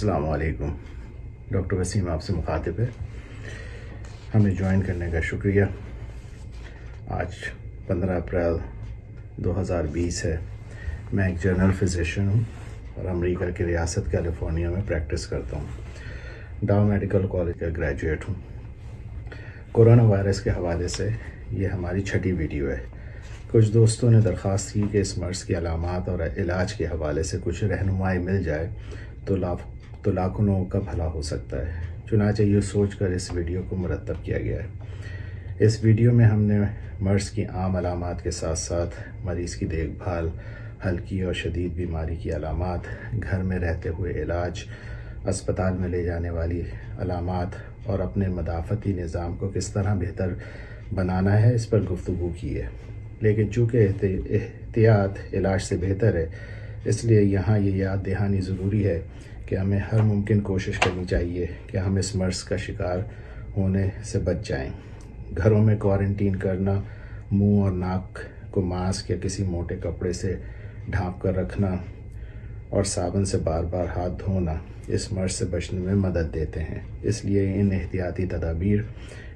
السلام علیکم. ڈاکٹر وسیم آپ سے مخاطب ہے. ہمیں جوائن کرنے کا شکریہ. آج 15 اپریل 2020 ہے. میں ایک جنرل فزیشین ہوں اور امریکہ کی ریاست کیلیفورنیا میں پریکٹس کرتا ہوں. ڈاؤ میڈیکل کالج کا گریجویٹ ہوں. کورونا وائرس کے حوالے سے یہ ہماری 6ٹھی ویڈیو ہے. کچھ دوستوں نے درخواست کی کہ اس مرض کی علامات اور علاج کے حوالے سے کچھ رہنمائی مل جائے تو لاکھوں لوگوں کا بھلا ہو سکتا ہے. چنانچہ یہ سوچ کر اس ویڈیو کو مرتب کیا گیا ہے. اس ویڈیو میں ہم نے مرض کی عام علامات کے ساتھ ساتھ مریض کی دیکھ بھال، ہلکی اور شدید بیماری کی علامات، گھر میں رہتے ہوئے علاج، اسپتال میں لے جانے والی علامات اور اپنے مدافعتی نظام کو کس طرح بہتر بنانا ہے اس پر گفتگو کی ہے. لیکن چونکہ احتیاط علاج سے بہتر ہے، اس لیے یہاں یہ یاد دہانی ضروری ہے کہ ہمیں ہر ممکن کوشش کرنی چاہیے کہ ہم اس مرض کا شکار ہونے سے بچ جائیں. گھروں میں کوارنٹین کرنا، منہ اور ناک کو ماسک یا کسی موٹے کپڑے سے ڈھانپ کر رکھنا اور صابن سے بار بار ہاتھ دھونا اس مرض سے بچنے میں مدد دیتے ہیں. اس لیے ان احتیاطی تدابیر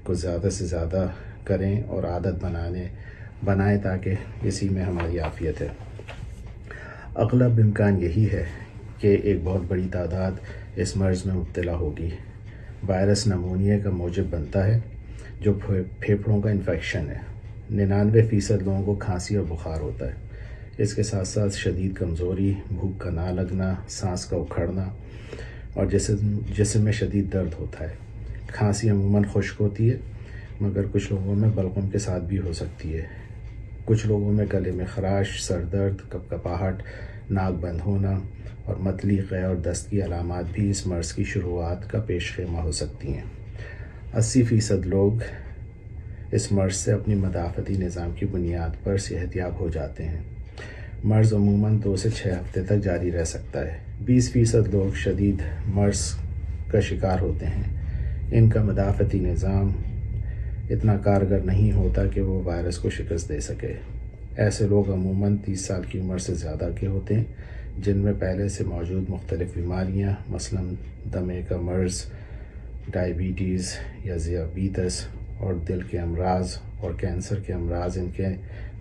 کو زیادہ سے زیادہ کریں اور عادت بنائیں تاکہ اسی میں ہماری عافیت ہے. اغلب امکان یہی ہے کہ ایک بہت بڑی تعداد اس مرض میں مبتلا ہوگی. وائرس نمونیا کا موجب بنتا ہے جو پھیپھڑوں کا انفیکشن ہے. 99% لوگوں کو کھانسی اور بخار ہوتا ہے. اس کے ساتھ ساتھ شدید کمزوری، بھوک کا نہ لگنا، سانس کا اکھڑنا اور جسم میں شدید درد ہوتا ہے. کھانسی عموماً خشک ہوتی ہے مگر کچھ لوگوں میں بلغم کے ساتھ بھی ہو سکتی ہے. کچھ لوگوں میں گلے میں خراش، سر درد، کپکپاہٹ، ناک بند ہونا اور متلی قے اور دست کی علامات بھی اس مرض کی شروعات کا پیش خیمہ ہو سکتی ہیں. 80% لوگ اس مرض سے اپنی مدافعتی نظام کی بنیاد پر صحت یاب ہو جاتے ہیں. مرض عموماً 2 سے 6 ہفتے تک جاری رہ سکتا ہے. 20% لوگ شدید مرض کا شکار ہوتے ہیں. ان کا مدافعتی نظام اتنا کارگر نہیں ہوتا کہ وہ وائرس کو شکست دے سکے. ایسے لوگ عموماً 30 سال کی عمر سے زیادہ کے ہوتے ہیں جن میں پہلے سے موجود مختلف بیماریاں مثلاً دمے کا مرض، ڈائبٹیز یا ذیابیطس اور دل کے امراض اور کینسر کے امراض ان کے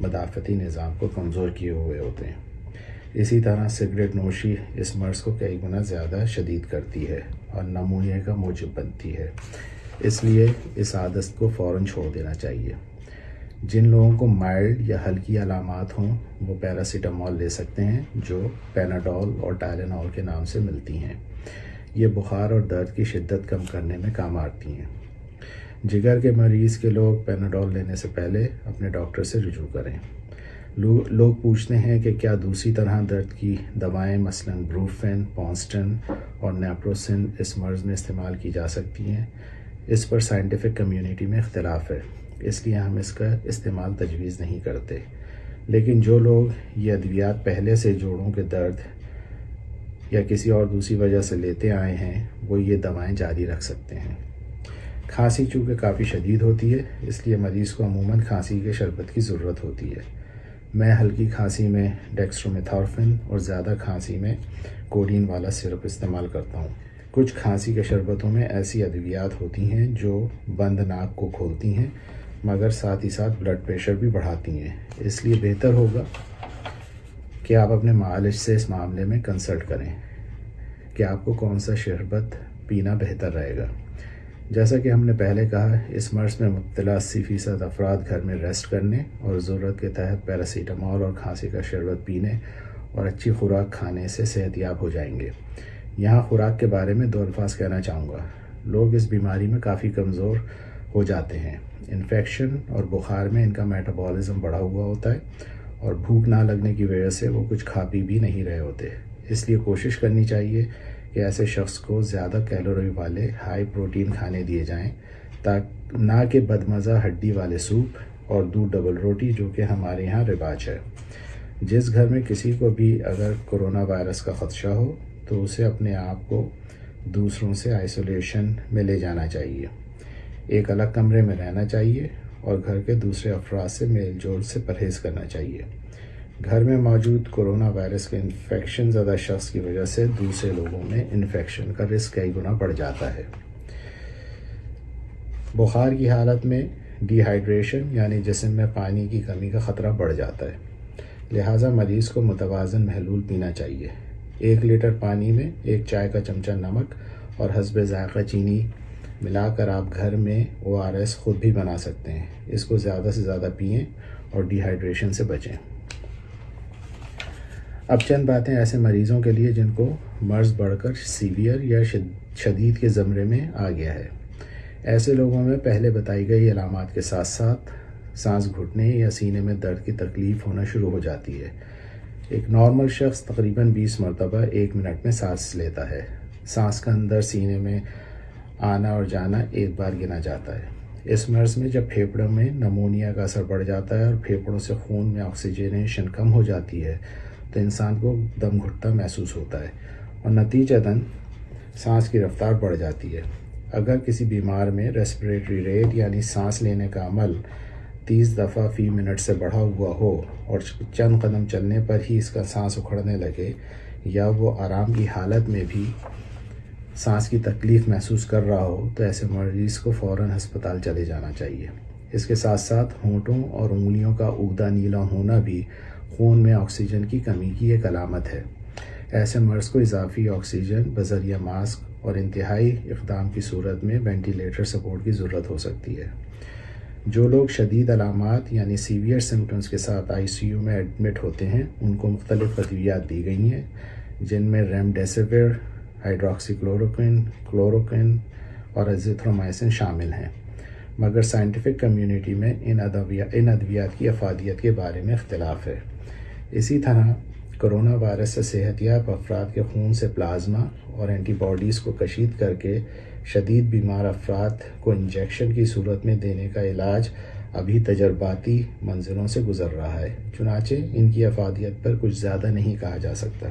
مدافعتی نظام کو کمزور کیے ہوئے ہوتے ہیں. اسی طرح سگریٹ نوشی اس مرض کو کئی گنا زیادہ شدید کرتی ہے اور نمونیا کا موجب بنتی ہے. اس لیے اس عادت کو فوراً چھوڑ دینا چاہیے. جن لوگوں کو مائلڈ یا ہلکی علامات ہوں وہ پیراسیٹامول لے سکتے ہیں جو پیناڈول اور ٹائلینول کے نام سے ملتی ہیں. یہ بخار اور درد کی شدت کم کرنے میں کام آتی ہیں. جگر کے مریض کے لوگ پیناڈول لینے سے پہلے اپنے ڈاکٹر سے رجوع کریں. لوگ پوچھتے ہیں کہ کیا دوسری طرح درد کی دوائیں مثلاً بروفین، پونسٹن اور نیپروسن اس مرض میں استعمال کی جا سکتی ہیں. اس پر سائنٹیفک کمیونٹی میں اختلاف ہے، اس لیے ہم اس کا استعمال تجویز نہیں کرتے. لیکن جو لوگ یہ ادویات پہلے سے جوڑوں کے درد یا کسی اور دوسری وجہ سے لیتے آئے ہیں وہ یہ دوائیں جاری رکھ سکتے ہیں. کھانسی چونکہ کافی شدید ہوتی ہے اس لیے مریض کو عموماً کھانسی کے شربت کی ضرورت ہوتی ہے. میں ہلکی کھانسی میں ڈیکسٹرومیتھورفن اور زیادہ کھانسی میں کوڈین والا سرپ استعمال کرتا ہوں. کچھ کھانسی کے شربتوں میں ایسی ادویات ہوتی ہیں جو بند ناک کو کھولتی ہیں مگر ساتھ ہی ساتھ بلڈ پریشر بھی بڑھاتی ہیں. اس لیے بہتر ہوگا کہ آپ اپنے معالج سے اس معاملے میں کنسلٹ کریں کہ آپ کو کون سا شربت پینا بہتر رہے گا. جیسا کہ ہم نے پہلے کہا، اس مرض میں مبتلا 80% افراد گھر میں ریسٹ کرنے اور ضرورت کے تحت پیراسیٹامول اور کھانسی کا شربت پینے اور اچھی خوراک کھانے سے صحت یاب ہو جائیں گے. یہاں خوراک کے بارے میں 2 الفاظ کہنا چاہوں گا. لوگ اس بیماری میں کافی کمزور ہو جاتے ہیں. انفیکشن اور بخار میں ان کا میٹابولزم بڑھا ہوا ہوتا ہے اور بھوک نہ لگنے کی وجہ سے وہ کچھ کھا پی بھی نہیں رہے ہوتے. اس لیے کوشش کرنی چاہیے کہ ایسے شخص کو زیادہ کیلوری والے ہائی پروٹین کھانے دیے جائیں نہ کہ بدمزہ ہڈی والے سوپ اور دودھ ڈبل روٹی جو کہ ہمارے یہاں رواج ہے. جس گھر میں کسی کو بھی اگر کورونا وائرس کا خدشہ ہو تو اسے اپنے آپ کو دوسروں سے آئسولیشن میں لے جانا چاہیے. ایک الگ کمرے میں رہنا چاہیے اور گھر کے دوسرے افراد سے میل جول سے پرہیز کرنا چاہیے. گھر میں موجود کورونا وائرس کے انفیکشن زدہ شخص کی وجہ سے دوسرے لوگوں میں انفیکشن کا رسک کئی گنا بڑھ جاتا ہے۔ بخار کی حالت میں ڈی ہائیڈریشن یعنی جسم میں پانی کی کمی کا خطرہ بڑھ جاتا ہے، لہٰذا مریض کو متوازن محلول پینا چاہیے۔ 1 لیٹر پانی میں 1 چائے کا چمچہ نمک اور حسب ذائقہ چینی ملا کر آپ گھر میں ORS خود بھی بنا سکتے ہیں۔ اس کو زیادہ سے زیادہ پئیں اور ڈی ہائیڈریشن سے بچیں۔ اب چند باتیں ایسے مریضوں کے لیے جن کو مرض بڑھ کر سیویئر یا شدید کے زمرے میں آ گیا ہے۔ ایسے لوگوں میں پہلے بتائی گئی علامات کے ساتھ ساتھ سانس گھٹنے یا سینے میں درد کی تکلیف ہونا شروع ہو جاتی ہے۔ ایک نارمل شخص تقریباً 20 مرتبہ 1 منٹ میں سانس لیتا ہے۔ سانس کا اندر سینے میں آنا اور جانا ایک بار گنا جاتا ہے۔ اس مرض میں جب پھیپھڑوں میں نمونیا کا اثر بڑھ جاتا ہے اور پھیپھڑوں سے خون میں آکسیجنیشن کم ہو جاتی ہے تو انسان کو دم گھٹتا محسوس ہوتا ہے اور نتیجتاً سانس کی رفتار بڑھ جاتی ہے۔ اگر کسی بیمار میں ریسپریٹری ریٹ یعنی سانس لینے کا عمل 30 دفعہ فی منٹ سے بڑھا ہوا ہو اور چند قدم چلنے پر ہی اس کا سانس اکھڑنے لگے یا وہ آرام کی حالت میں بھی سانس کی تکلیف محسوس کر رہا ہو تو ایسے مریض کو فوراً ہسپتال چلے جانا چاہیے۔ اس کے ساتھ ساتھ ہونٹوں اور انگلیوں کا اگدھا نیلا ہونا بھی خون میں آکسیجن کی کمی کی ایک علامت ہے۔ ایسے مرض کو اضافی آکسیجن بذریعہ ماسک اور انتہائی اقدام کی صورت میں وینٹیلیٹر سپورٹ کی ضرورت ہو سکتی ہے۔ جو لوگ شدید علامات یعنی سیویئر سمپٹمز کے ساتھ ICU میں ایڈمٹ ہوتے ہیں ان کو مختلف ادویات دی گئی ہیں جن میں ریمڈیسیویر، ہائیڈروکسی کلوروکوئن اور ایزیتھرومائسن شامل ہیں، مگر سائنٹیفک کمیونٹی میں ان ادویات کی افادیت کے بارے میں اختلاف ہے۔ اسی طرح کرونا وائرس سے صحت یاب افراد کے خون سے پلازما اور اینٹی باڈیز کو کشید کر کے شدید بیمار افراد کو انجیکشن کی صورت میں دینے کا علاج ابھی تجرباتی منزلوں سے گزر رہا ہے، چنانچہ ان کی افادیت پر کچھ زیادہ نہیں کہا جا سکتا۔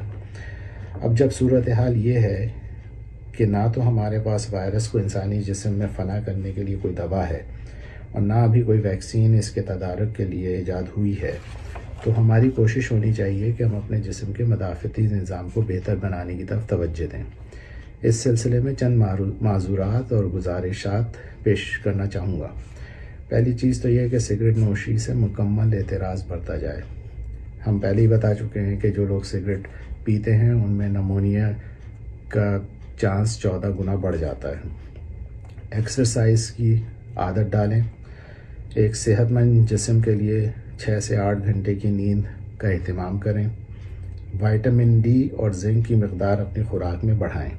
اب جب صورتحال یہ ہے کہ نہ تو ہمارے پاس وائرس کو انسانی جسم میں فنا کرنے کے لیے کوئی دوا ہے اور نہ ابھی کوئی ویکسین اس کے تدارک کے لیے ایجاد ہوئی ہے، تو ہماری کوشش ہونی چاہیے کہ ہم اپنے جسم کے مدافعتی نظام کو بہتر بنانے کی طرف توجہ دیں۔ اس سلسلے میں چند معذورات اور گزارشات پیش کرنا چاہوں گا۔ پہلی چیز تو یہ ہے کہ سگریٹ نوشی سے مکمل اعتراض برتا جائے۔ ہم پہلے ہی بتا چکے ہیں کہ جو لوگ سگریٹ پیتے ہیں ان میں نمونیا کا چانس 14 گنا بڑھ جاتا ہے۔ ایکسرسائز کی عادت ڈالیں۔ ایک صحت مند جسم کے لیے 6 سے 8 گھنٹے کی نیند کا اہتمام کریں۔ وائٹامن ڈی اور زنک کی مقدار اپنی خوراک میں بڑھائیں۔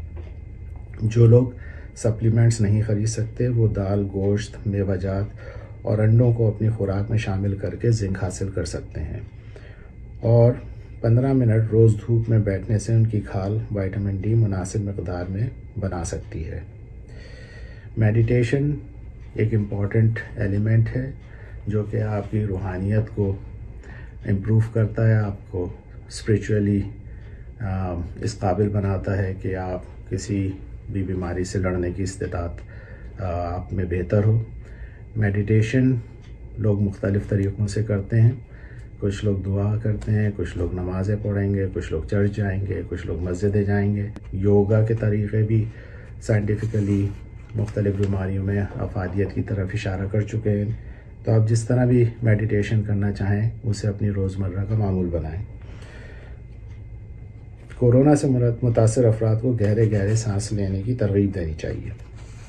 جو لوگ سپلیمنٹس نہیں خرید سکتے وہ دال، گوشت، میوہ جات اور انڈوں کو اپنی خوراک میں شامل کر کے زنک حاصل کر سکتے ہیں، اور 15 منٹ روز دھوپ میں بیٹھنے سے ان کی کھال وائٹامن ڈی مناسب مقدار میں بنا سکتی ہے۔ میڈیٹیشن ایک امپورٹنٹ ایلیمنٹ ہے جو کہ آپ کی روحانیت کو امپروو کرتا ہے، آپ کو اسپریچولی اس قابل بناتا ہے کہ آپ کسی بھی بیماری سے لڑنے کی استطاعت آپ میں بہتر ہو۔ میڈیٹیشن لوگ مختلف طریقوں سے کرتے ہیں، کچھ لوگ دعا کرتے ہیں، کچھ لوگ نمازیں پڑھیں گے، کچھ لوگ چرچ جائیں گے، کچھ لوگ مسجدیں جائیں گے۔ یوگا کے طریقے بھی سائنٹیفکلی مختلف بیماریوں میں افادیت کی طرف اشارہ کر چکے ہیں، تو آپ جس طرح بھی میڈیٹیشن کرنا چاہیں اسے اپنی روزمرہ کا معمول بنائیں۔ کورونا سے متاثر افراد کو گہرے سانس لینے کی ترغیب دینی چاہیے،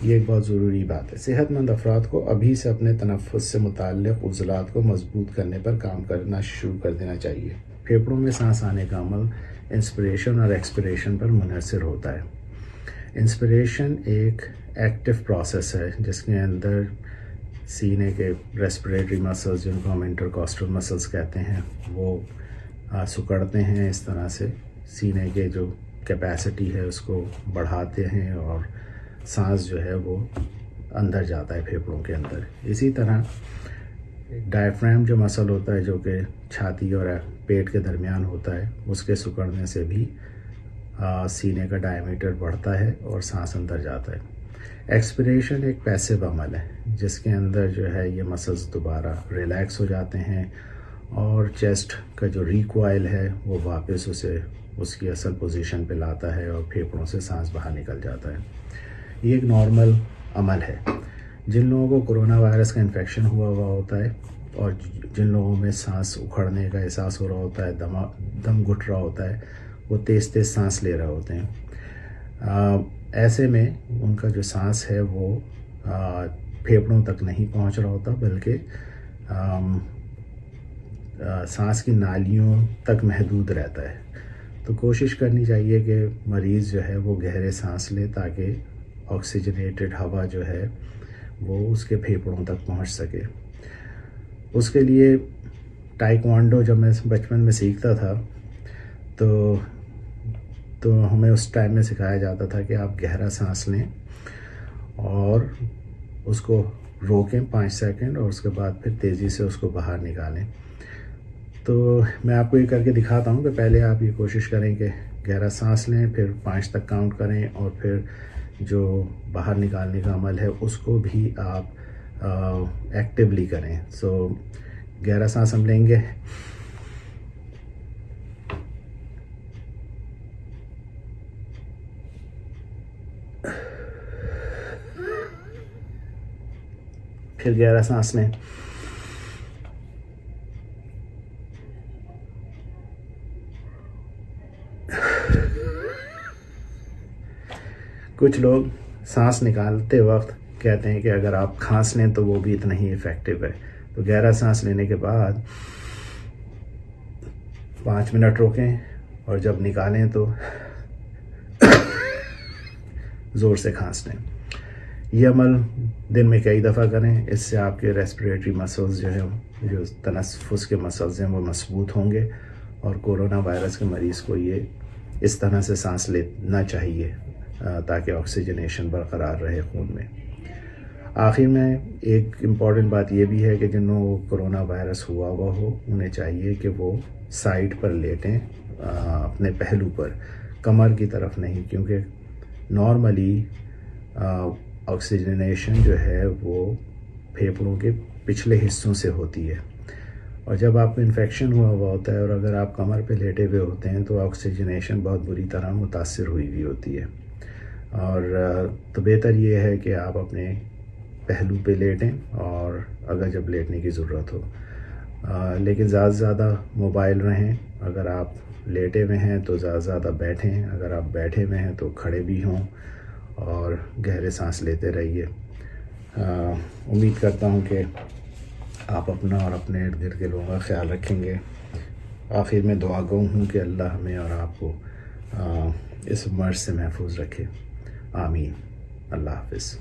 یہ ایک بہت ضروری بات ہے۔ صحت مند افراد کو ابھی سے اپنے تنفس سے متعلق عضلات کو مضبوط کرنے پر کام کرنا شروع کر دینا چاہیے۔ پھیپھڑوں میں سانس آنے کا عمل انسپریشن اور ایکسپریشن پر منحصر ہوتا ہے۔ انسپریشن ایک ایکٹیو پروسیس ہے جس کے اندر سینے کے ریسپریٹری مسلز جن کو ہم انٹرکاسٹل مسلز کہتے ہیں وہ سکڑتے ہیں، اس طرح سے سینے کے جو کیپیسٹی ہے اس کو بڑھاتے ہیں اور سانس جو ہے وہ اندر جاتا ہے پھیپھڑوں کے اندر۔ اسی طرح ڈائفرام جو مسل ہوتا ہے جو کہ چھاتی اور پیٹ کے درمیان ہوتا ہے، اس کے سکڑنے سے بھی سینے کا ڈائیمیٹر بڑھتا ہے اور سانس اندر جاتا ہے۔ ایکسپریشن ایک پیسیو عمل ہے جس کے اندر جو ہے یہ مسلز دوبارہ ریلیکس ہو جاتے ہیں اور چیسٹ کا جو ریکوائل ہے وہ واپس اسے اس کی اصل پوزیشن پہ لاتا ہے اور پھیپھڑوں سے سانس باہر نکل جاتا ہے. یہ ایک نارمل عمل ہے. جن لوگوں کو کرونا وائرس کا انفیکشن ہوا ہوتا ہے اور جن لوگوں میں سانس اکھڑنے کا احساس ہو رہا ہوتا ہے, دم گھٹ رہا ہوتا ہے, وہ تیز تیز سانس لے رہے ہوتے ہیں, ایسے میں ان کا جو سانس ہے وہ پھیپھڑوں تک نہیں پہنچ رہا ہوتا بلکہ سانس کی نالیوں تک محدود رہتا ہے. تو کوشش کرنی چاہیے کہ مریض جو ہے وہ گہرے سانس لے تاکہ آکسیجنیٹڈ ہوا جو ہے وہ اس کے پھیپھڑوں تک پہنچ سکے. اس کے لیے ٹائیکوانڈو جب میں بچپن میں سیکھتا تھا تو ہمیں اس ٹائم میں سکھایا جاتا تھا کہ آپ گہرا سانس لیں اور اس کو روکیں 5 سیکنڈ اور اس کے بعد پھر تیزی سے اس کو باہر نکالیں. تو میں آپ کو یہ کر کے دکھاتا ہوں کہ پہلے آپ یہ کوشش کریں کہ گہرا سانس لیں, پھر 5 تک کاؤنٹ کریں اور پھر جو باہر نکالنے کا عمل ہے اس کو بھی آپ ایکٹیولی کریں. سو گہرا سانس ہم لیں گے, پھر گہرا سانس لیں, کچھ لوگ سانس نکالتے وقت کہتے ہیں کہ اگر آپ کھانس لیں تو وہ بھی اتنا ہی افیکٹو ہے. تو گہرا سانس لینے کے بعد 5 منٹ روکیں اور جب نکالیں تو زور سے کھانس لیں. یہ عمل دن میں کئی دفعہ کریں. اس سے آپ کے ریسپریٹری مسلز جو ہیں, جو تنفس کے مسلز ہیں, وہ مضبوط ہوں گے اور کورونا وائرس کے مریض کو یہ اس طرح سے سانس لینا چاہیے تاکہ آکسیجنیشن برقرار رہے خون میں. آخر میں ایک امپورٹنٹ بات یہ بھی ہے کہ جن لوگوں کو کرونا وائرس ہوا ہو انہیں چاہیے کہ وہ سائڈ پر لیٹیں, اپنے پہلو پر, کمر کی طرف نہیں, کیونکہ نارملی آکسیجنیشن جو ہے وہ پھیپھڑوں کے پچھلے حصوں سے ہوتی ہے, اور جب آپ کو انفیکشن ہوا ہوتا ہے اور اگر آپ کمر پہ لیٹے ہوئے ہوتے ہیں تو آکسیجنیشن بہت بری طرح متاثر ہوئی ہوتی ہے. اور تو بہتر یہ ہے کہ آپ اپنے پہلو پہ لیٹیں اور اگر جب لیٹنے کی ضرورت ہو, لیکن زیادہ سے زیادہ موبائل رہیں. اگر آپ لیٹے ہوئے ہیں تو زیادہ سے زیادہ بیٹھیں, اگر آپ بیٹھے ہوئے ہیں تو کھڑے بھی ہوں اور گہرے سانس لیتے رہیے. امید کرتا ہوں کہ آپ اپنا اور اپنے ارد گرد کے لوگوں کا خیال رکھیں گے. آخر میں دعا گو ہوں کہ اللہ ہمیں اور آپ کو اس مرض سے محفوظ رکھے. آمین. اللہ حافظ.